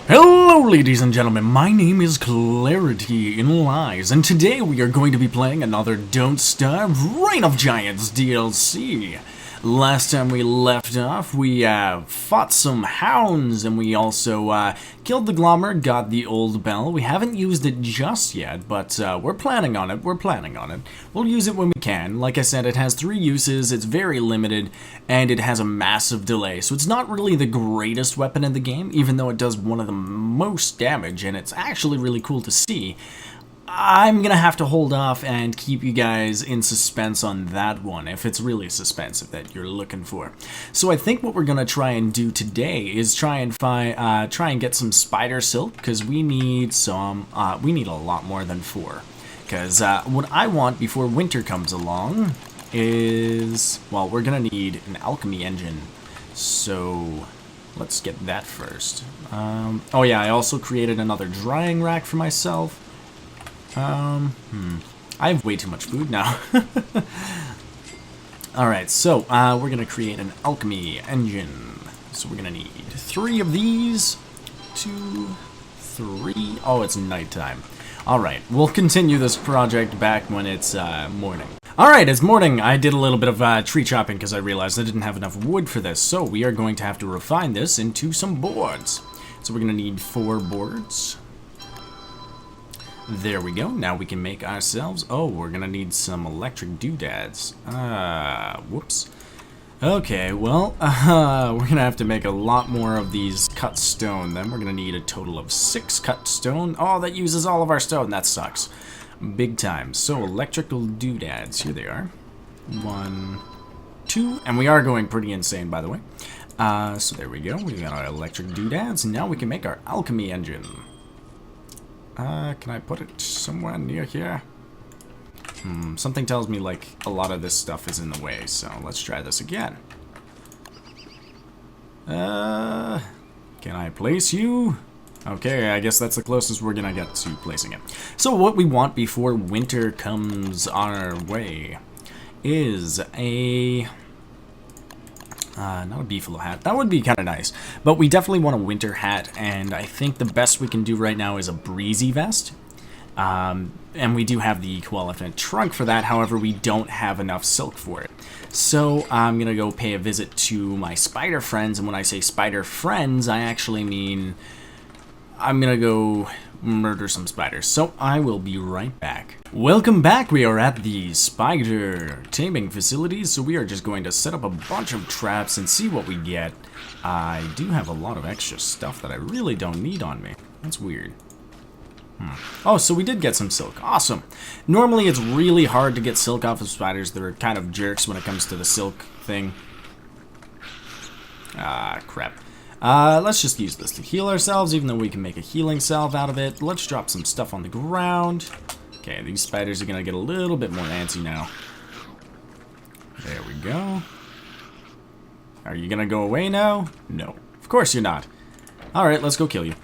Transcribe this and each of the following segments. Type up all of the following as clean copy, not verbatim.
Hello ladies and gentlemen, my name is ClarityInLies, and today we are going to be playing another Don't Starve Reign of Giants DLC. Last time we left off, we fought some hounds, and we also killed the Glommer, got the old bell. We haven't used it just yet, but we're planning on it, We'll use it when we can. Like I said, it has 3 uses, it's very limited, and it has a massive delay. So it's not really the greatest weapon in the game, even though it does one of the most damage, and it's actually really cool to see. I'm gonna have to hold off and keep you guys in suspense on that one, if it's really suspense that you're looking for. So I think what we're gonna try and do today is try and get some spider silk, because we need a lot more than 4. Because what I want before winter comes along is, well, we're gonna need an alchemy engine. So let's get that first. Oh yeah, I also created another drying rack for myself. I have way too much food now. Alright, so we're gonna create an alchemy engine. So we're gonna need 3 of these. 2, 3. Oh, it's nighttime. Alright, we'll continue this project back when it's morning. Alright, it's morning. I did a little bit of tree chopping because I realized I didn't have enough wood for this. So we are going to have to refine this into some boards. So we're gonna need 4 boards. There we go. Now we can make ourselves... Oh, we're gonna need some electric doodads. Whoops. Okay, well, we're gonna have to make a lot more of these cut stone. Then we're gonna need a total of 6 cut stone. Oh, that uses all of our stone. That sucks. Big time. So, electrical doodads. Here they are. 1, 2. And we are going pretty insane, by the way. So there we go. We got our electric doodads. Now we can make our alchemy engine. Can I put it somewhere near here? Something tells me, like, a lot of this stuff is in the way, so let's try this again. Can I place you? Okay, I guess that's the closest we're gonna get to placing it. So what we want before winter comes our way is a... not a beefalo hat. That would be kind of nice. But we definitely want a winter hat, and I think the best we can do right now is a breezy vest. And we do have the equivalent trunk for that, however, we don't have enough silk for it. So I'm going to go pay a visit to my spider friends, and when I say spider friends, I actually mean I'm going to go murder some spiders. So I will be right back. Welcome back. We are at the spider taming facilities, so we are just going to set up a bunch of traps and see what we get. I do have a lot of extra stuff that I really don't need on me. That's weird. Oh, so we did get some silk. Awesome. Normally it's really hard to get silk off of spiders. They're kind of jerks when it comes to the silk thing. Crap. Let's just use this to heal ourselves, even though we can make a healing salve out of it. Let's drop some stuff on the ground. Okay, these spiders are gonna get a little bit more antsy now. There we go. Are you gonna go away now? No. Of course you're not. Alright, let's go kill you.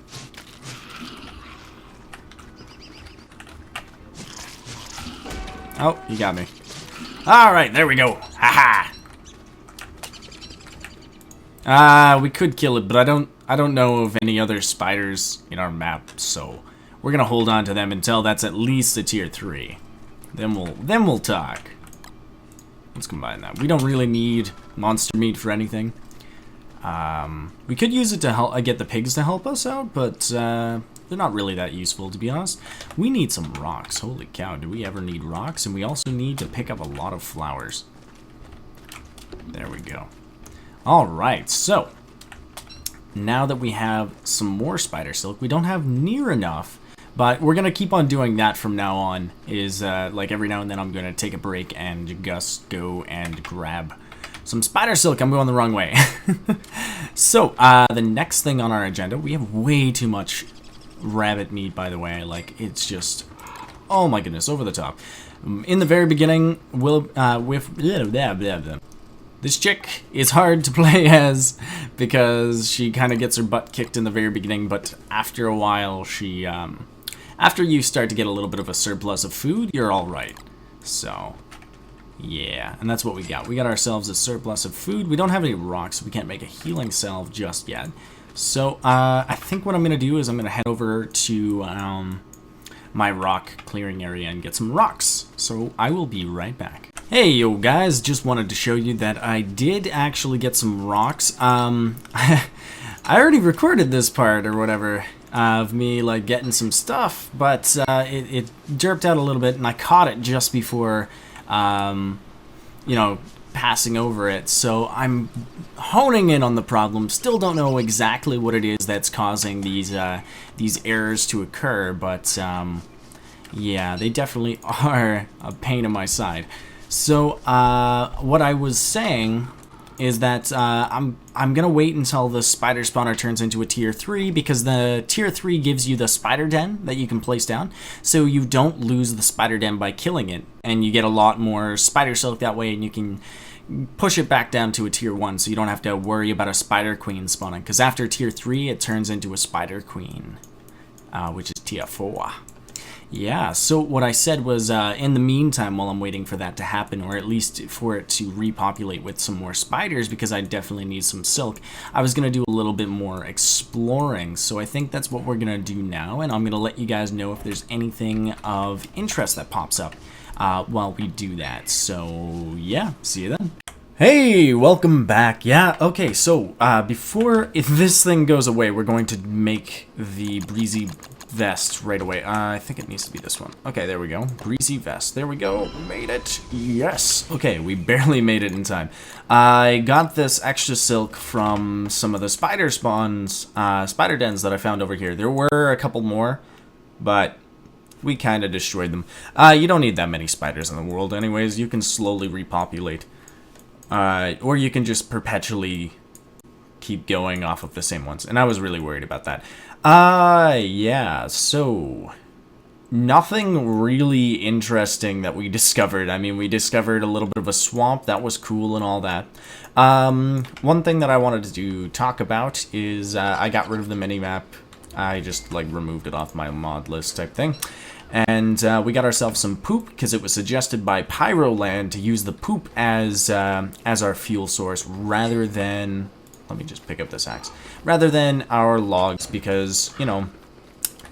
Oh, you got me. Alright, there we go. Haha. We could kill it, but I don't know of any other spiders in our map, so we're gonna hold on to them until that's at least a tier 3. Then we'll talk. Let's combine that. We don't really need monster meat for anything. We could use it to help get the pigs to help us out, but they're not really that useful, to be honest. We need some rocks. Holy cow, do we ever need rocks? And we also need to pick up a lot of flowers. There we go. Alright, so now that we have some more spider silk, we don't have near enough, but we're going to keep on doing that from now on. Is like every now and then I'm going to take a break and just go and grab some spider silk. I'm going the wrong way. So, the next thing on our agenda, we have way too much rabbit meat, by the way. Like, it's just, oh my goodness, over the top. In the very beginning, this chick is hard to play as because she kind of gets her butt kicked in the very beginning, but after a while, she, after you start to get a little bit of a surplus of food, you're alright. So, yeah, and that's what we got. We got ourselves a surplus of food. We don't have any rocks, so we can't make a healing salve just yet. So, I think what I'm going to do is I'm going to head over to my rock clearing area and get some rocks. So, I will be right back. Hey, yo, guys, just wanted to show you that I did actually get some rocks. I already recorded this part or whatever of me, like, getting some stuff, but it derped out a little bit, and I caught it just before, you know, passing over it, so I'm honing in on the problem. Still don't know exactly what it is that's causing these errors to occur, but yeah, they definitely are a pain in my side. So what I was saying is that I'm gonna wait until the spider spawner turns into a tier 3, because the tier 3 gives you the spider den that you can place down, so you don't lose the spider den by killing it, and you get a lot more spider silk that way, and you can push it back down to a tier 1, so you don't have to worry about a spider queen spawning, because after tier 3 it turns into a spider queen, which is tier 4. Yeah, so what I said was, in the meantime, while I'm waiting for that to happen, or at least for it to repopulate with some more spiders, because I definitely need some silk, I was going to do a little bit more exploring. So I think that's what we're going to do now, and I'm going to let you guys know if there's anything of interest that pops up while we do that. So yeah, see you then. Hey, welcome back. Yeah, okay, so before this thing goes away, we're going to make the breezy vest right away. I think it needs to be this one. Okay, there we go. Breezy vest. There we go. Made it. Yes. Okay, we barely made it in time. I got this extra silk from some of the spider spawns, spider dens that I found over here. There were a couple more, but we kind of destroyed them. You don't need that many spiders in the world anyways. You can slowly repopulate. Or you can just perpetually keep going off of the same ones. And I was really worried about that. Yeah, so nothing really interesting that we discovered. I mean, we discovered a little bit of a swamp. That was cool and all that. One thing that I wanted to talk about is I got rid of the minimap. I just, like, removed it off my mod list type thing. And we got ourselves some poop, because it was suggested by Pyroland to use the poop as our fuel source rather than... Let me just pick up this axe. Rather than our logs, because, you know,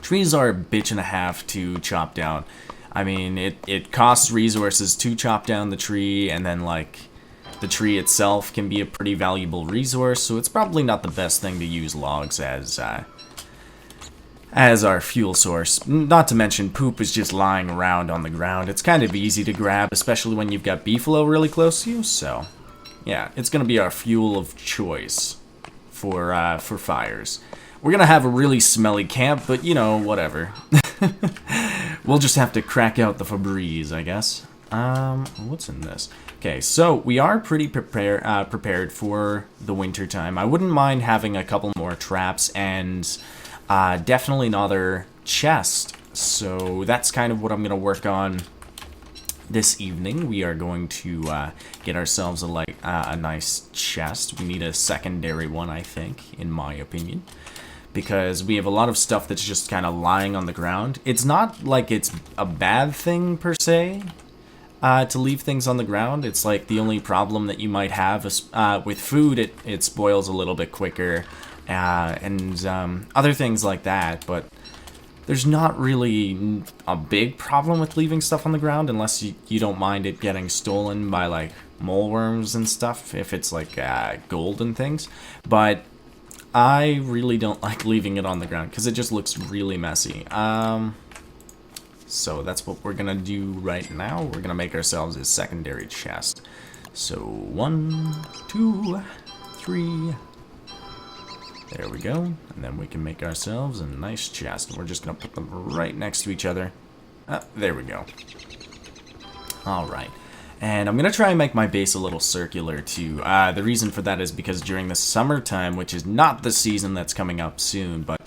trees are a bitch and a half to chop down. I mean, it costs resources to chop down the tree, and then, like, the tree itself can be a pretty valuable resource, so it's probably not the best thing to use logs as our fuel source. Not to mention, poop is just lying around on the ground. It's kind of easy to grab, especially when you've got beefalo really close to you, so... yeah, it's going to be our fuel of choice for fires. We're going to have a really smelly camp, but, you know, whatever. We'll just have to crack out the Febreze, I guess. What's in this? Okay, so we are pretty prepared for the winter time. I wouldn't mind having a couple more traps and definitely another chest. So that's kind of what I'm going to work on this evening. We are going to get ourselves a nice chest. We need a secondary one, I think, in my opinion, because we have a lot of stuff that's just kind of lying on the ground. It's not like it's a bad thing per se to leave things on the ground. It's like the only problem that you might have is, with food, it spoils a little bit quicker, and other things like that, but there's not really a big problem with leaving stuff on the ground unless you don't mind it getting stolen by, like, moleworms and stuff, if it's, like, gold and things. But I really don't like leaving it on the ground because it just looks really messy. So that's what we're going to do right now. We're going to make ourselves a secondary chest. So 1, 2, 3... there we go, and then we can make ourselves a nice chest. We're just going to put them right next to each other. There we go. Alright, and I'm going to try and make my base a little circular too. The reason for that is because during the summertime, which is not the season that's coming up soon, but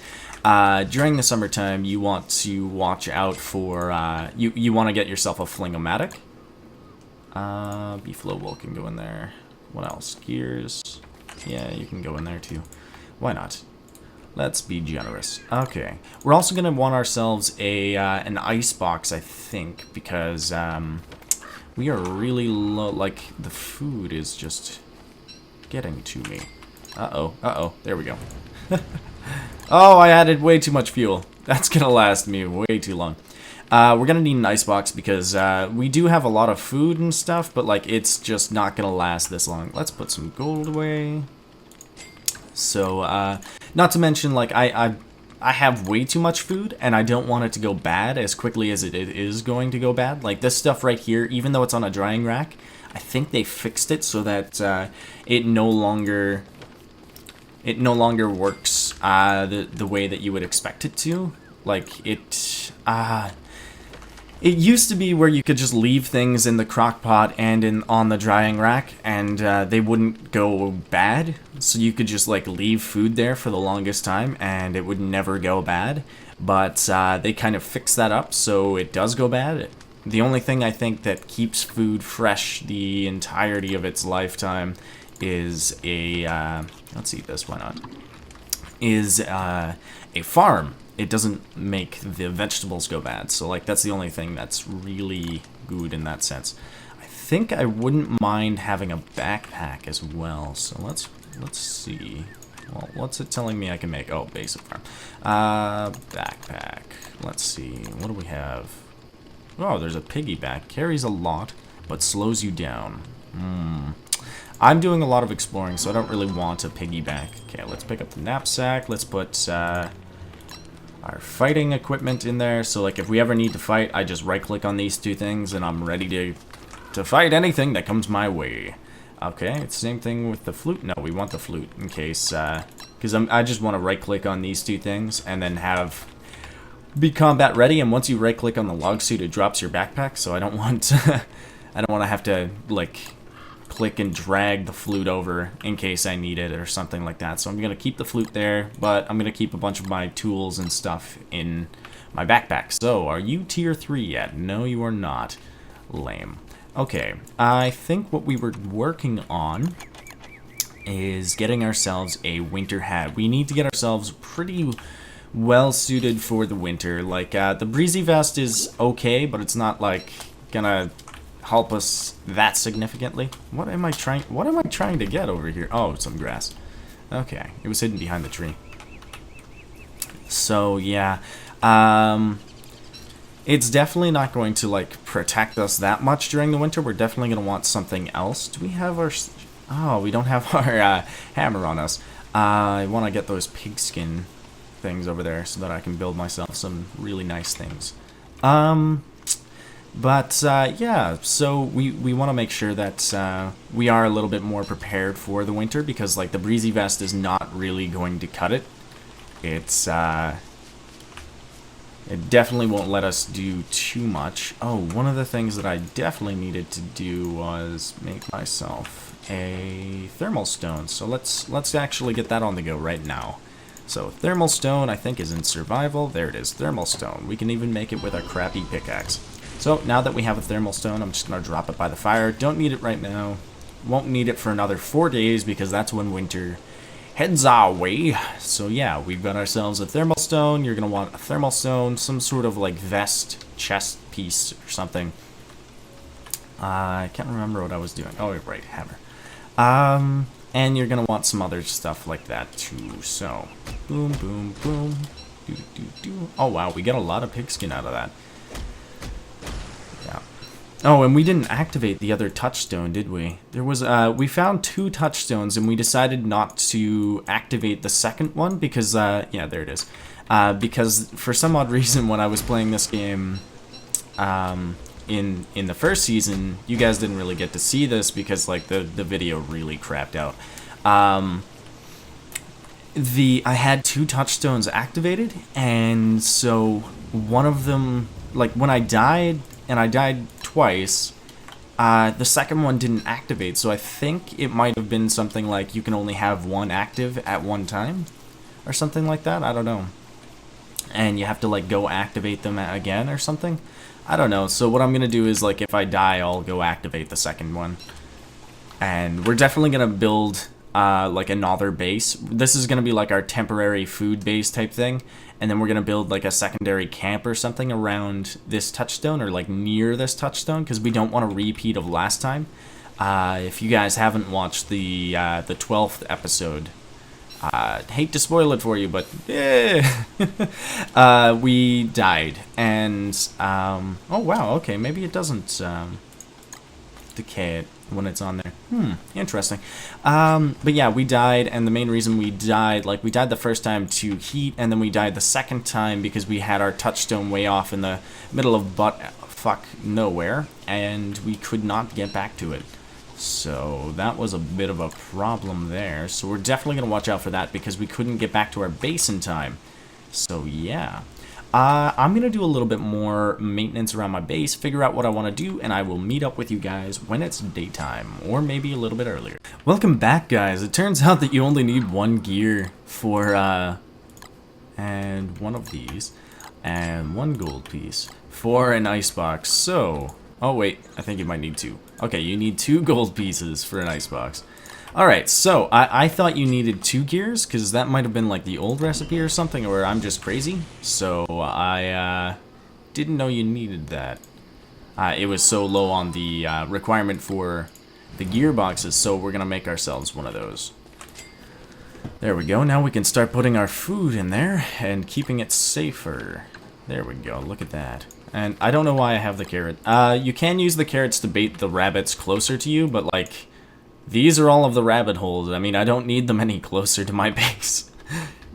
during the summertime you want to watch out for, you want to get yourself a flingomatic. Beefalo wool can go in there. What else? Gears. Yeah, you can go in there too. Why not? Let's be generous. Okay. We're also going to want ourselves an ice box, I think, because we are really low. Like, the food is just getting to me. Uh-oh. Uh-oh. There we go. Oh, I added way too much fuel. That's gonna last me way too long. We're gonna need an icebox because we do have a lot of food and stuff, but like it's just not gonna last this long. Let's put some gold away. So, not to mention, like I have way too much food, and I don't want it to go bad as quickly as it is going to go bad. Like this stuff right here, even though it's on a drying rack, I think they fixed it so that it no longer works the way that you would expect it to. Like it used to be where you could just leave things in the crock pot and on the drying rack, and they wouldn't go bad. So you could just like leave food there for the longest time, and it would never go bad. But they kind of fixed that up, so it does go bad. The only thing I think that keeps food fresh the entirety of its lifetime is a let's eat this. Why not? Is a farm. It doesn't make the vegetables go bad. So like that's the only thing that's really good in that sense. I think I wouldn't mind having a backpack as well. So let's see. Well, what's it telling me I can make? Oh, basic farm. Backpack. Let's see. What do we have? Oh, there's a piggyback. Carries a lot, but slows you down. I'm doing a lot of exploring, so I don't really want a piggyback. Okay, let's pick up the knapsack. Let's put our fighting equipment in there, so like if we ever need to fight, I just right click on these two things and I'm ready to fight anything that comes my way. Okay, it's the same thing with the flute. No, we want the flute in case because I just want to right click on these two things and then be combat ready. And once you right click on the log suit, it drops your backpack, so I don't want I don't want to have to like click and drag the flute over in case I need it or something like that. So I'm going to keep the flute there, but I'm going to keep a bunch of my tools and stuff in my backpack. So, are you tier 3 yet? No, you are not. Lame. Okay, I think what we were working on is getting ourselves a winter hat. We need to get ourselves pretty well suited for the winter. Like, the breezy vest is okay, but it's not like gonna help us that significantly. What am I trying to get over here? Oh, some grass. Okay, it was hidden behind the tree. So yeah, it's definitely not going to like protect us that much during the winter. We're definitely going to want something else. Do we have our... Oh, we don't have our hammer on us. I want to get those pigskin things over there so that I can build myself some really nice things. Yeah, so we want to make sure that we are a little bit more prepared for the winter, because like the breezy vest is not really going to cut it. It's it definitely won't let us do too much. Oh, one of the things that I definitely needed to do was make myself a thermal stone. So let's actually get that on the go right now. So thermal stone I think is in survival. There it is, thermal stone. We can even make it with our crappy pickaxe. So now that we have a thermal stone, I'm just going to drop it by the fire. Don't need it right now. Won't need it for another 4 days because that's when winter heads our way. So yeah, we've got ourselves a thermal stone. You're going to want a thermal stone, some sort of like vest, chest piece or something. I can't remember what I was doing. Oh, right, hammer. And you're going to want some other stuff like that too. So, boom, boom, boom. Do, do, do. Oh wow, we got a lot of pigskin out of that. Oh, and we didn't activate the other touchstone, did we? There was, we found 2 touchstones, and we decided not to activate the second one because, yeah, there it is. Because for some odd reason, when I was playing this game, in the first season, you guys didn't really get to see this because, like, the video really crapped out. I had 2 touchstones activated, and so one of them, like, when I died, and I died twice, the second one didn't activate, so I think it might have been something like you can only have 1 active at one time, or something like that, I don't know. And you have to like go activate them again or something, I don't know. So what I'm gonna do is, like, if I die, I'll go activate the second one. And we're definitely gonna build like another base. This is gonna be like our temporary food base type thing, and then we're gonna build like a secondary camp or something around this touchstone, or like near this touchstone, because we don't want a repeat of last time. If you guys haven't watched the 12th episode, Hate to spoil it for you, but we died, and oh wow, okay, maybe it doesn't decay it when it's on there. Interesting. But yeah, we died, and the main reason we died, like, we died the first time to heat, and then we died the second time because we had our touchstone way off in the middle of fuck nowhere, and we could not get back to it. So that was a bit of a problem there. So we're definitely going to watch out for that because we couldn't get back to our base in time. So yeah. I'm going to do a little bit more maintenance around my base, figure out what I want to do, and I will meet up with you guys when it's daytime, or maybe a little bit earlier. Welcome back, guys. It turns out that you only need one gear for, and one of these, and one gold piece for an icebox. So, oh wait, I think you might need two. Okay, you need 2 gold pieces for an icebox. Alright, so I thought you needed 2 gears, because that might have been like the old recipe or something, or I'm just crazy. So I didn't know you needed that. It was so low on the requirement for the gearboxes, so we're going to make ourselves one of those. There we go, now we can start putting our food in there and keeping it safer. There we go, look at that. And I don't know why I have the carrot. You can use the carrots to bait the rabbits closer to you, but like, these are all of the rabbit holes. I mean, I don't need them any closer to my base.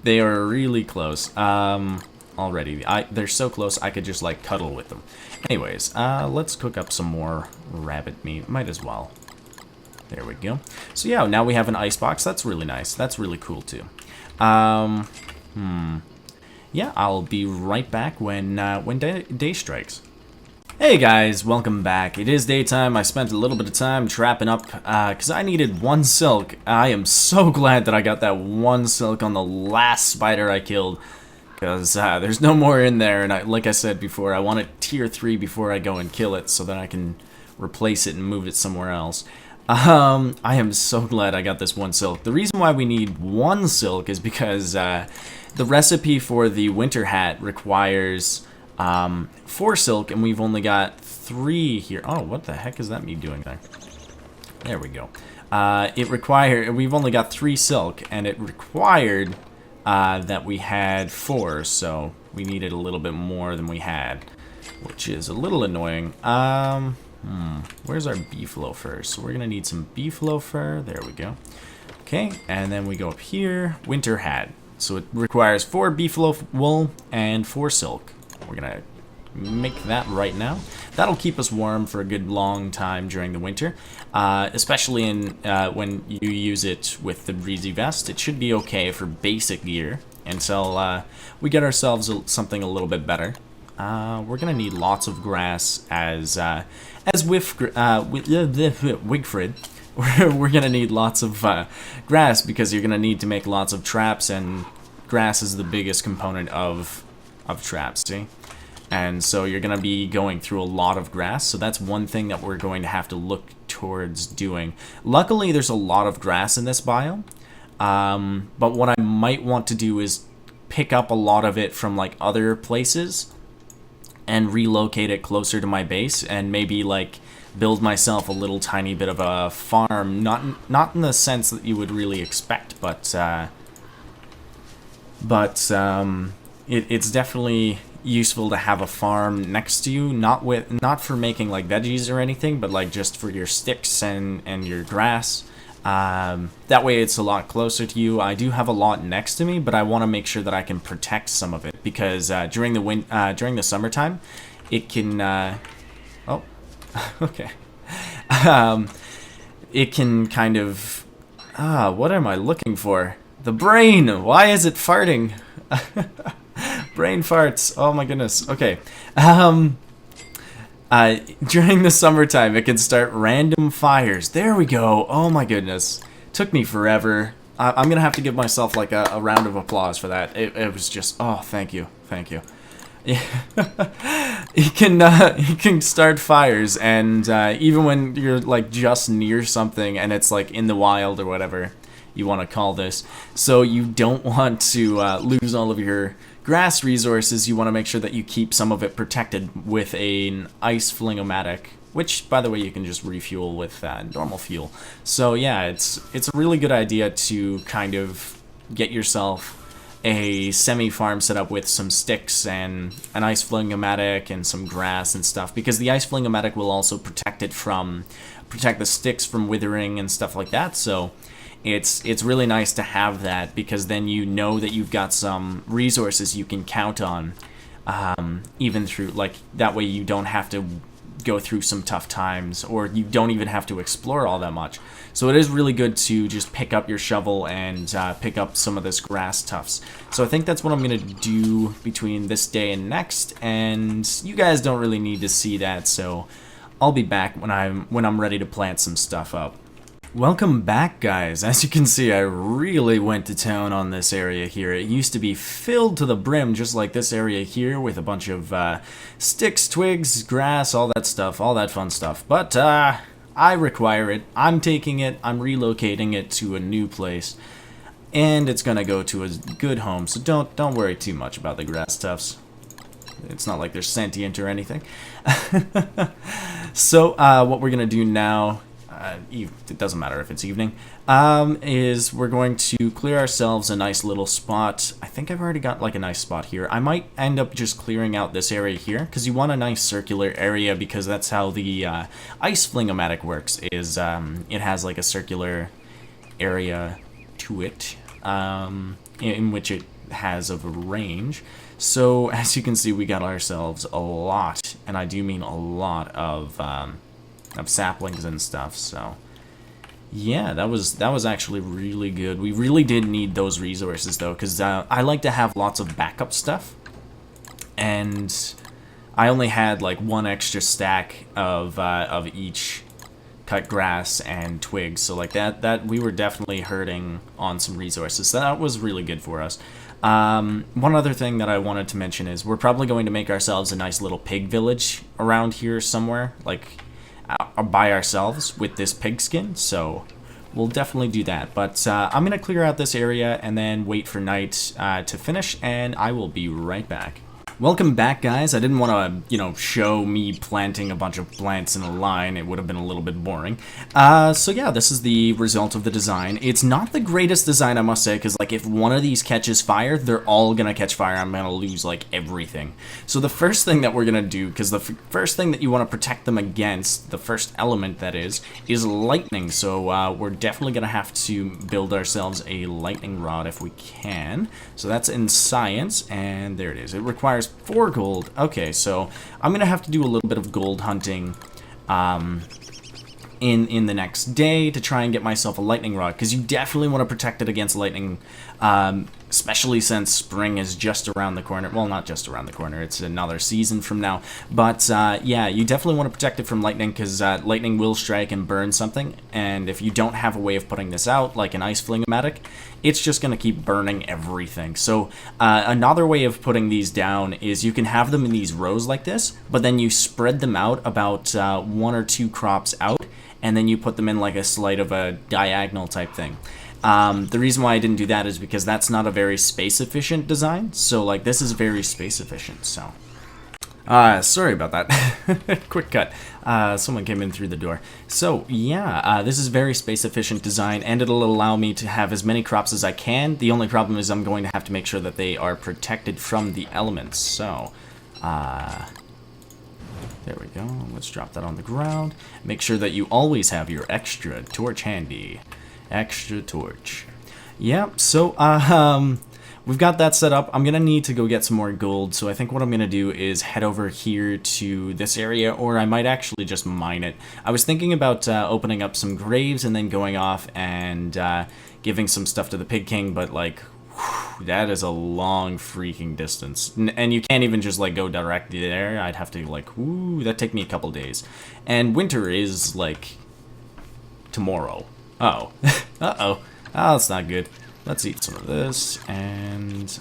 They are really close. Already. They're so close, I could just like cuddle with them. Anyways, let's cook up some more rabbit meat. Might as well. There we go. So yeah, now we have an icebox. That's really nice. That's really cool too. Yeah, I'll be right back when day strikes. Hey guys, welcome back. It is daytime. I spent a little bit of time trapping up because I needed 1 silk. I am so glad that I got that 1 silk on the last spider I killed, because there's no more in there, and like I said before, I want it tier 3 before I go and kill it so that I can replace it and move it somewhere else. I am so glad I got this 1 silk. The reason why we need 1 silk is because the recipe for the winter hat requires 4 silk, and we've only got 3 here. Oh, what the heck is that me doing there? There we go. We've only got 3 silk, and it required that we had 4, so we needed a little bit more than we had, which is a little annoying. Where's our beef loafer? So we're gonna need some beef loafer. There we go. Okay, and then we go up here, winter hat. So it requires 4 beef loaf wool and 4 silk. We're gonna make that right now. That'll keep us warm for a good long time during the winter, especially when you use it with the breezy vest. It should be okay for basic gear until we get ourselves something a little bit better. We're gonna need lots of grass as Wigfrid. We're gonna need lots of grass because you're gonna need to make lots of traps, and grass is the biggest component of traps, see? And so you're going to be going through a lot of grass, so that's one thing that we're going to have to look towards doing. Luckily, there's a lot of grass in this biome, but what I might want to do is pick up a lot of it from like other places and relocate it closer to my base, and maybe like build myself a little tiny bit of a farm, not in the sense that you would really expect, but it's definitely useful to have a farm next to you, not for making like veggies or anything, but like just for your sticks and your grass. That way it's a lot closer to you. I do have a lot next to me, but I want to make sure that I can protect some of it, because during the summertime it can oh okay it can kind of what am I looking for? The brain! Why is it farting? Brain farts. Oh my goodness. Okay. During the summertime, it can start random fires. There we go. Oh my goodness. Took me forever. I'm gonna have to give myself like a round of applause for that. It was just, oh, thank you. Thank you. He can start fires, and even when you're like just near something and it's like in the wild or whatever you want to call this, so you don't want to lose all of your grass resources. You want to make sure that you keep some of it protected with an ice flingomatic, which, by the way, you can just refuel with normal fuel. So yeah, it's a really good idea to kind of get yourself a semi-farm set up with some sticks and an ice flingomatic and some grass and stuff, because the ice flingomatic will also protect the sticks from withering and stuff like that. So it's really nice to have that, because then you know that you've got some resources you can count on, even through, like, that way you don't have to go through some tough times, or you don't even have to explore all that much. So it is really good to just pick up your shovel and pick up some of this grass tufts. So I think that's what I'm gonna do between this day and next, and you guys don't really need to see that, so I'll be back when I'm ready to plant some stuff up. Welcome back, guys. As you can see, I really went to town on this area here. It used to be filled to the brim, just like this area here, with a bunch of sticks, twigs, grass, all that stuff, all that fun stuff. But I require it. I'm taking it. I'm relocating it to a new place, and it's gonna go to a good home. So don't worry too much about the grass tufts. It's not like they're sentient or anything. So what we're gonna do now, it doesn't matter if it's evening, is we're going to clear ourselves a nice little spot. I think I've already got like a nice spot here. I might end up just clearing out this area here, because you want a nice circular area, because that's how the ice flingomatic works, is it has like a circular area to it, in which it has of a range. So as you can see, we got ourselves a lot, and I do mean a lot of saplings and stuff. So yeah, that was actually really good. We really did need those resources though, because I like to have lots of backup stuff, and I only had like one extra stack of each cut grass and twigs, so like that we were definitely hurting on some resources. So that was really good for us. One other thing that I wanted to mention is we're probably going to make ourselves a nice little pig village around here somewhere, like by ourselves with this pigskin, so we'll definitely do that. But I'm gonna clear out this area and then wait for night to finish, and I will be right back. Welcome back, guys. I didn't want to, show me planting a bunch of plants in a line. It would have been a little bit boring. So yeah, this is the result of the design. It's not the greatest design, I must say, because like if one of these catches fire, they're all gonna catch fire. I'm gonna lose like everything. So the first thing that we're gonna do, because the first thing that you want to protect them against, the first element that is lightning. So we're definitely gonna have to build ourselves a lightning rod if we can. So that's in science, and there it is. It requires 4 gold. Okay, so I'm gonna have to do a little bit of gold hunting in the next day to try and get myself a lightning rod, because you definitely want to protect it against lightning, especially since spring is just around the corner. Well, not just around the corner, it's another season from now, but yeah, you definitely want to protect it from lightning, because lightning will strike and burn something, and if you don't have a way of putting this out, like an ice flingomatic, it's just going to keep burning everything. So another way of putting these down is you can have them in these rows like this, but then you spread them out about 1 or 2 crops out, and then you put them in like a slight of a diagonal type thing. The reason why I didn't do that is because that's not a very space efficient design. So like this is very space efficient. So sorry about that. Quick cut. Someone came in through the door. So yeah, this is very space efficient design, and it'll allow me to have as many crops as I can. The only problem is I'm going to have to make sure that they are protected from the elements. So there we go. Let's drop that on the ground. Make sure that you always have your extra torch handy. Extra torch. Yeah, so we've got that set up. I'm gonna need to go get some more gold, so I think what I'm gonna do is head over here to this area, or I might actually just mine it. I was thinking about opening up some graves and then going off and giving some stuff to the Pig King, but like, whew, that is a long freaking distance, and you can't even just like go directly there. I'd have to like, whoo, that'd take me a couple days, and winter is like tomorrow. Uh-oh. Uh-oh. Oh, that's not good. Let's eat some of this, and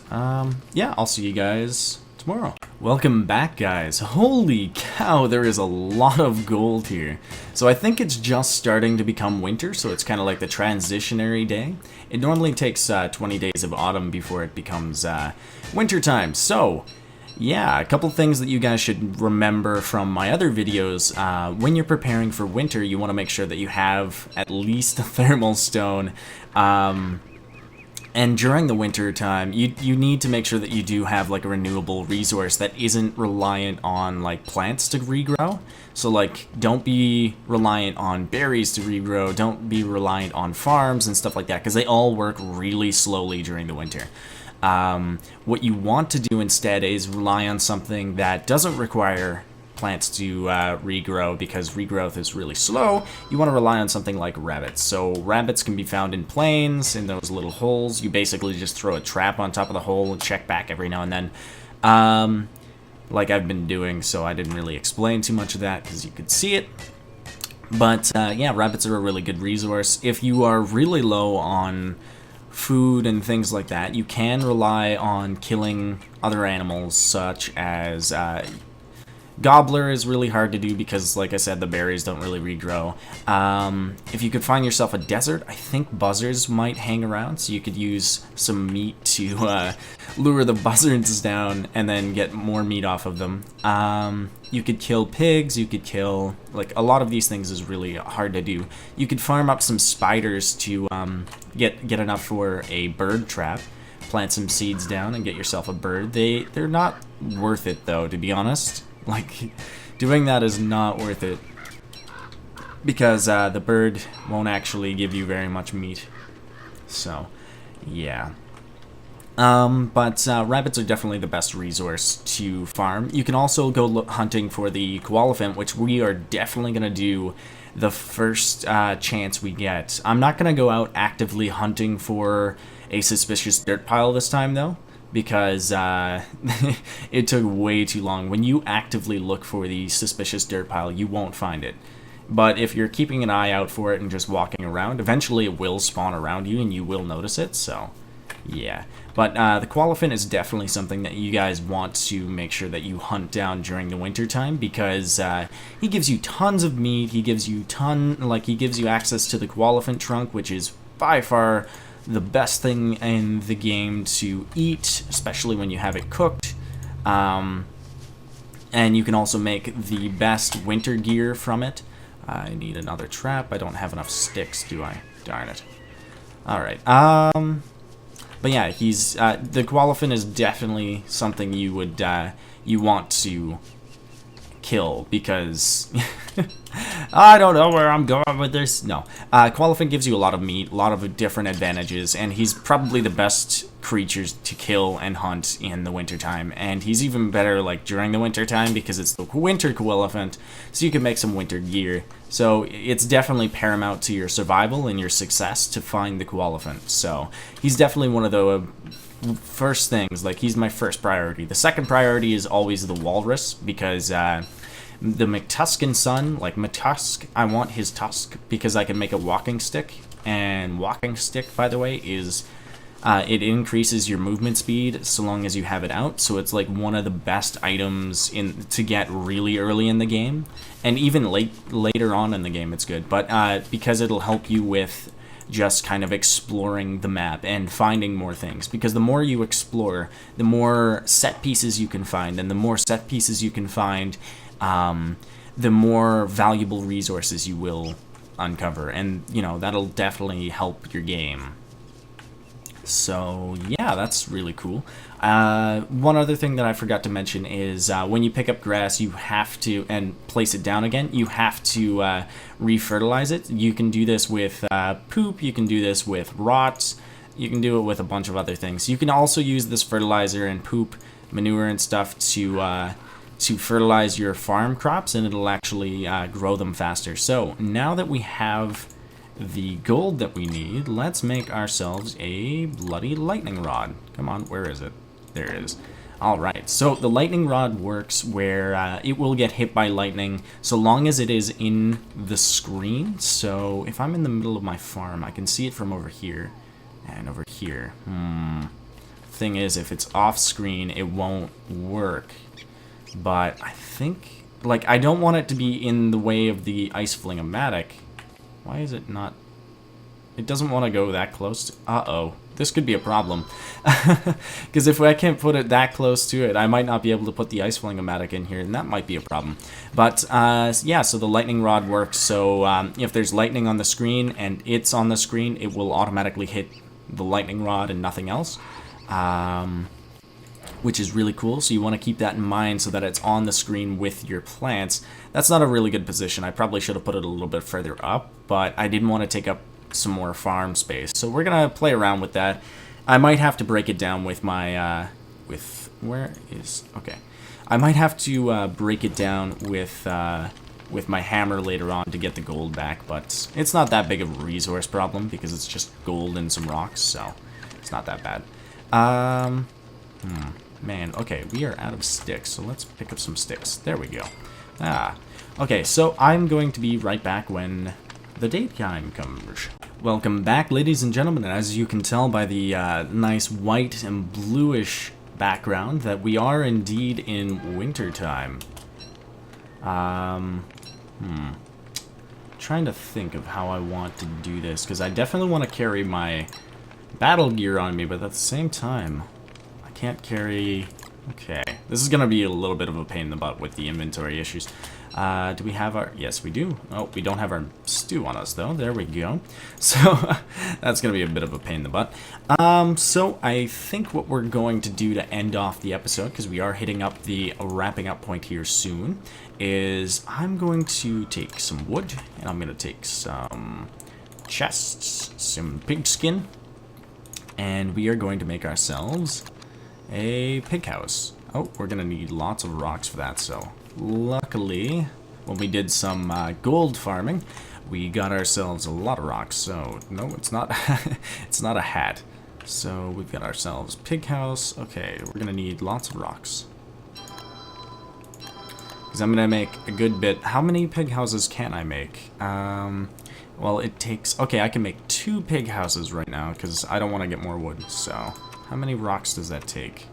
yeah, I'll see you guys tomorrow. Welcome back, guys. Holy cow, there is a lot of gold here. So I think it's just starting to become winter, so it's kind of like the transitionary day. It normally takes 20 days of autumn before it becomes winter time. So yeah, a couple things that you guys should remember from my other videos. When you're preparing for winter, you want to make sure that you have at least a thermal stone, And during the winter time, you need to make sure that you do have like a renewable resource that isn't reliant on like plants to regrow. So like, don't be reliant on berries to regrow. Don't be reliant on farms and stuff like that, because they all work really slowly during the winter. What you want to do instead is rely on something that doesn't require plants to regrow, because regrowth is really slow. You want to rely on something like rabbits. So rabbits can be found in plains, in those little holes. You basically just throw a trap on top of the hole and check back every now and then, like I've been doing, so I didn't really explain too much of that because you could see it. But yeah, rabbits are a really good resource. If you are really low on food and things like that, you can rely on killing other animals, such as gobbler is really hard to do because, like I said, the berries don't really regrow. If you could find yourself a desert, I think buzzards might hang around, so you could use some meat to lure the buzzards down and then get more meat off of them. You could kill pigs, you could kill, like, a lot of these things is really hard to do. You could farm up some spiders to get enough for a bird trap. Plant some seeds down and get yourself a bird. They're not worth it, though, to be honest. Like, doing that is not worth it, because the bird won't actually give you very much meat. So, yeah. But rabbits are definitely the best resource to farm. You can also go hunting for the koalefant, which we are definitely going to do the first chance we get. I'm not going to go out actively hunting for a suspicious dirt pile this time, though, because it took way too long. When you actively look for the suspicious dirt pile, you won't find it. But if you're keeping an eye out for it and just walking around, eventually it will spawn around you and you will notice it, so yeah. But the koalefant is definitely something that you guys want to make sure that you hunt down during the winter time, because he gives you tons of meat. He gives you access to the koalefant trunk, which is by far the best thing in the game to eat, especially when you have it cooked. And you can also make the best winter gear from it. I need another trap. I don't have enough sticks, do I? Darn it. Alright, but yeah, he's the koalefant is definitely something you would you want to kill, because I don't know where I'm going with this. No, koalefant gives you a lot of meat, a lot of different advantages, and he's probably the best creatures to kill and hunt in the wintertime. And he's even better like during the wintertime, because it's the winter koalefant, so you can make some winter gear. So it's definitely paramount to your survival and your success to find the koalefant. So he's definitely one of the first things, like he's my first priority. The second priority is always the walrus, because the McTuscan son, like Matusk, I want his tusk because I can make a walking stick. And walking stick, by the way, is it increases your movement speed so long as you have it out. So it's like one of the best items to get really early in the game, and even later on in the game it's good. But because it'll help you with just kind of exploring the map and finding more things, because the more you explore, the more set pieces you can find, and the more set pieces you can find, the more valuable resources you will uncover, and you know, that'll definitely help your game. So yeah, that's really cool. One other thing that I forgot to mention is when you pick up grass, you have to, and place it down again, you have to re-fertilize it. You can do this with poop, you can do this with rot, you can do it with a bunch of other things. You can also use this fertilizer and poop, manure and stuff to fertilize your farm crops, and it'll actually grow them faster. So now that we have the gold that we need, let's make ourselves a bloody lightning rod. Come on, where is it? There it is. Alright, so the lightning rod works where it will get hit by lightning so long as it is in the screen. So if I'm in the middle of my farm, I can see it from over here and over here. Thing is, if it's off screen, it won't work. But I think, like, I don't want it to be in the way of the ice fling-o-matic. Why is it not? It doesn't want to go that close to, uh-oh. This could be a problem. Because if I can't put it that close to it, I might not be able to put the ice fling-o-matic in here, and that might be a problem. But, yeah, so the lightning rod works. So if there's lightning on the screen and it's on the screen, it will automatically hit the lightning rod and nothing else, which is really cool. So you want to keep that in mind so that it's on the screen with your plants. That's not a really good position. I probably should have put it a little bit further up, but I didn't want to take up some more farm space. So we're going to play around with that. I might have to break it down with my, okay. I might have to break it down with my hammer later on to get the gold back, but it's not that big of a resource problem because it's just gold and some rocks, so it's not that bad. Man, okay, we are out of sticks, so let's pick up some sticks. There we go. Okay, so I'm going to be right back when the daytime comes. Welcome back, ladies and gentlemen, and as you can tell by the nice white and bluish background that we are indeed in wintertime. Trying to think of how I want to do this, because I definitely want to carry my battle gear on me, but at the same time, I can't carry... Okay, this is going to be a little bit of a pain in the butt with the inventory issues. Do we have our... Yes, we do. Oh, we don't have our stew on us, though. There we go. So, that's going to be a bit of a pain in the butt. So I think what we're going to do to end off the episode, because we are hitting up the wrapping up point here soon, is I'm going to take some wood, and I'm going to take some chests, some pig skin, and we are going to make ourselves a pig house. Oh, we're going to need lots of rocks for that, so... Luckily, when we did some gold farming, we got ourselves a lot of rocks. So, no, it's not it's not a hat. So, we've got ourselves pig house. Okay, we're going to need lots of rocks. Because I'm going to make a good bit. How many pig houses can I make? Well, it takes... Okay, I can make 2 pig houses right now because I don't want to get more wood. So, how many rocks does that take?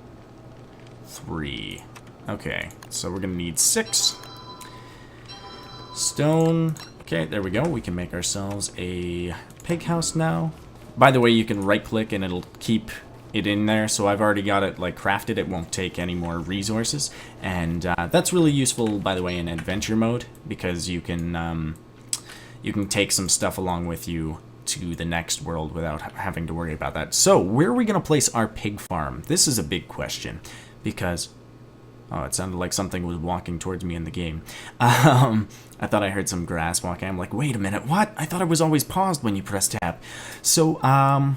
3. Okay, so we're gonna need 6 stone. Okay, there we go. We can make ourselves a pig house now. By the way, you can right click and it'll keep it in there. So I've already got it like crafted. It won't take any more resources, and that's really useful, by the way, in adventure mode because you can take some stuff along with you to the next world without having to worry about that. So where are we gonna place our pig farm? This is a big question because... Oh, it sounded like something was walking towards me in the game. I thought I heard some grass walking. I'm like, wait a minute, what? I thought it was always paused when you press tab. So, I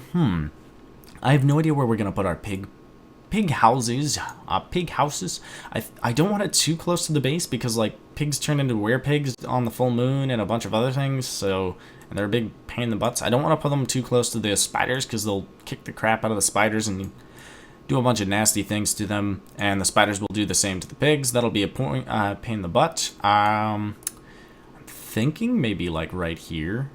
have no idea where we're gonna put our pig houses. I don't want it too close to the base because, like, pigs turn into werepigs on the full moon and a bunch of other things. So, and they're a big pain in the butts. I don't want to put them too close to the spiders because they'll kick the crap out of the spiders and do a bunch of nasty things to them, and the spiders will do the same to the pigs. That'll be a pain in the butt. I'm thinking maybe like right here.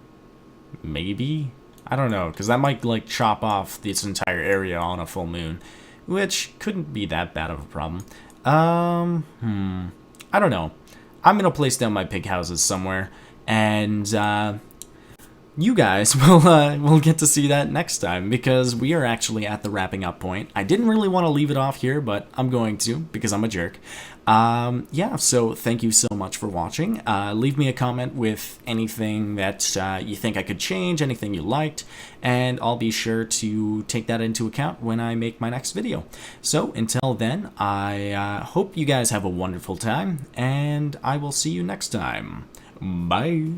Maybe. I don't know, because that might like chop off this entire area on a full moon, which couldn't be that bad of a problem. I don't know. I'm going to place down my pig houses somewhere, and you guys will get to see that next time because we are actually at the wrapping up point. I didn't really want to leave it off here, but I'm going to because I'm a jerk. Yeah, so thank you so much for watching. Leave me a comment with anything that you think I could change, anything you liked, and I'll be sure to take that into account when I make my next video. So until then, I hope you guys have a wonderful time, and I will see you next time. Bye.